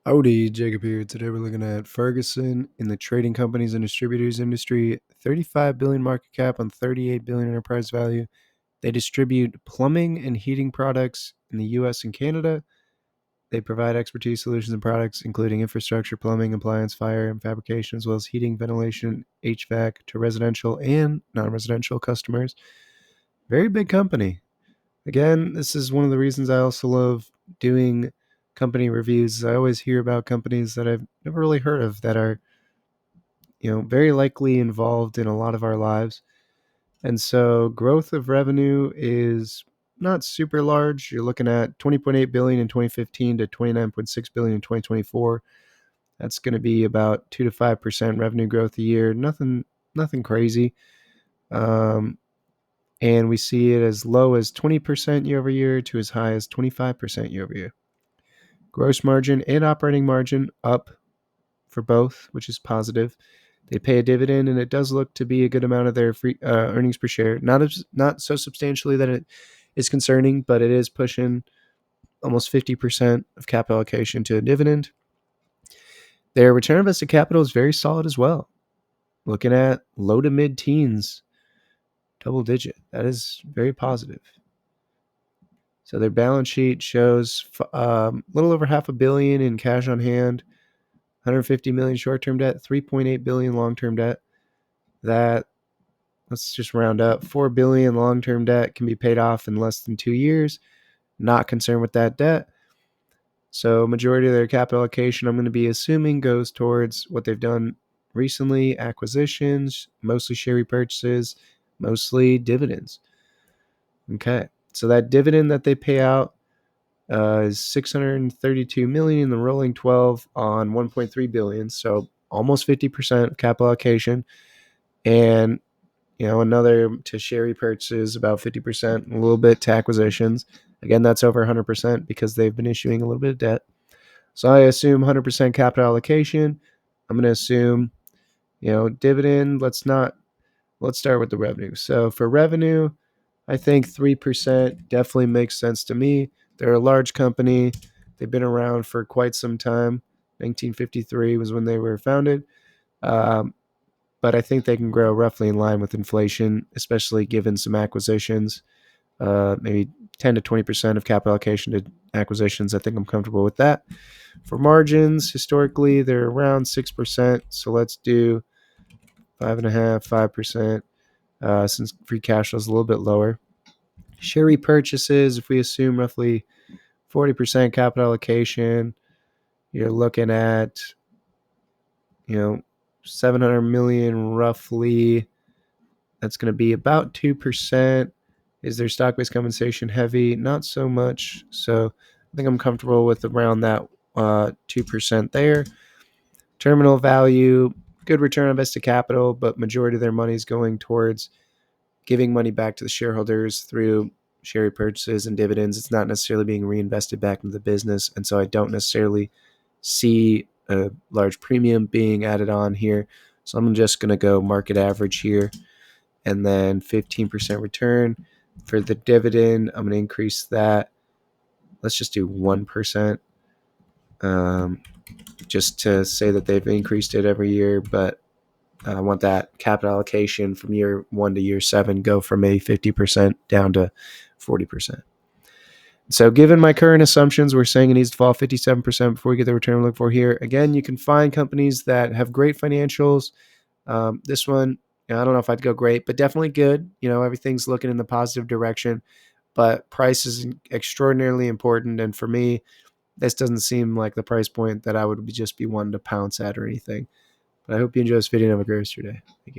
Howdy, Jacob here. Today we're looking at Ferguson in the trading companies and distributors industry. 35 billion market cap on 38 billion enterprise value. They distribute plumbing and heating products in the US and Canada. They provide expertise solutions and products including infrastructure, plumbing, appliance, fire, and fabrication, as well as heating, ventilation, HVAC to residential and non-residential customers. Very big company. Again, this is one of the reasons I also love doing company reviews. I always hear about companies that I've never really heard of that are, very likely involved in a lot of our lives. And so growth of revenue is not super large. You're looking at 20.8 billion in 2015 to 29.6 billion in 2024. That's going to be about 2 to 5% revenue growth a year. Nothing crazy. And we see it as low as 20% year over year to as high as 25% year over year. Gross margin and operating margin up for both, which is positive. They pay a dividend, and it does look to be a good amount of their free earnings per share. Not so substantially that it is concerning, but it is pushing almost 50% of capital allocation to a dividend. Their return on invested capital is very solid as well. Looking at low to mid teens, double digit. That is very positive. So their balance sheet shows a little over $500 million in cash on hand, 150 million short-term debt, 3.8 billion long-term debt. That, let's just round up, 4 billion long-term debt can be paid off in less than 2 years. Not concerned with that debt. So majority of their capital allocation, I'm going to be assuming, goes towards what they've done recently: acquisitions, mostly share repurchases, mostly dividends. Okay, so that dividend that they pay out is 632 million in the rolling 12 on 1.3 billion, so almost 50% of capital allocation, and another to share repurchases, about 50%, a little bit to acquisitions. Again, that's over 100% because they've been issuing a little bit of debt. So I assume 100% capital allocation. I'm going to assume dividend. Let's start with the revenue. So for revenue, I think 3% definitely makes sense to me. They're a large company. They've been around for quite some time. 1953 was when they were founded. But I think they can grow roughly in line with inflation, especially given some acquisitions. Maybe 10 to 20% of capital allocation to acquisitions. I think I'm comfortable with that. For margins, historically, they're around 6%. So let's do 5.5%, 5%, since free cash flow is a little bit lower. Share repurchases, if we assume roughly 40% capital allocation, you're looking at, 700 million roughly. That's going to be about 2%. Is their stock-based compensation heavy? Not so much. So I think I'm comfortable with around that 2% there. Terminal value, good return on invested capital, but majority of their money is going towards giving money back to the shareholders through share purchases and dividends. It's not necessarily being reinvested back into the business. And so I don't necessarily see a large premium being added on here. So I'm just going to go market average here, and then 15% return. For the dividend, I'm going to increase that. Let's just do 1%, just to say that they've increased it every year. But I want that capital allocation from year 1 to year 7 go from a 50% down to 40%. So given my current assumptions, we're saying it needs to fall 57% before we get the return we look for here. Again, you can find companies that have great financials. This one, I don't know if I'd go great, but definitely good. Everything's looking in the positive direction, but price is extraordinarily important. And for me, this doesn't seem like the price point that I would just be one to pounce at or anything. But I hope you enjoy this video and have a great rest of your day. Thank you.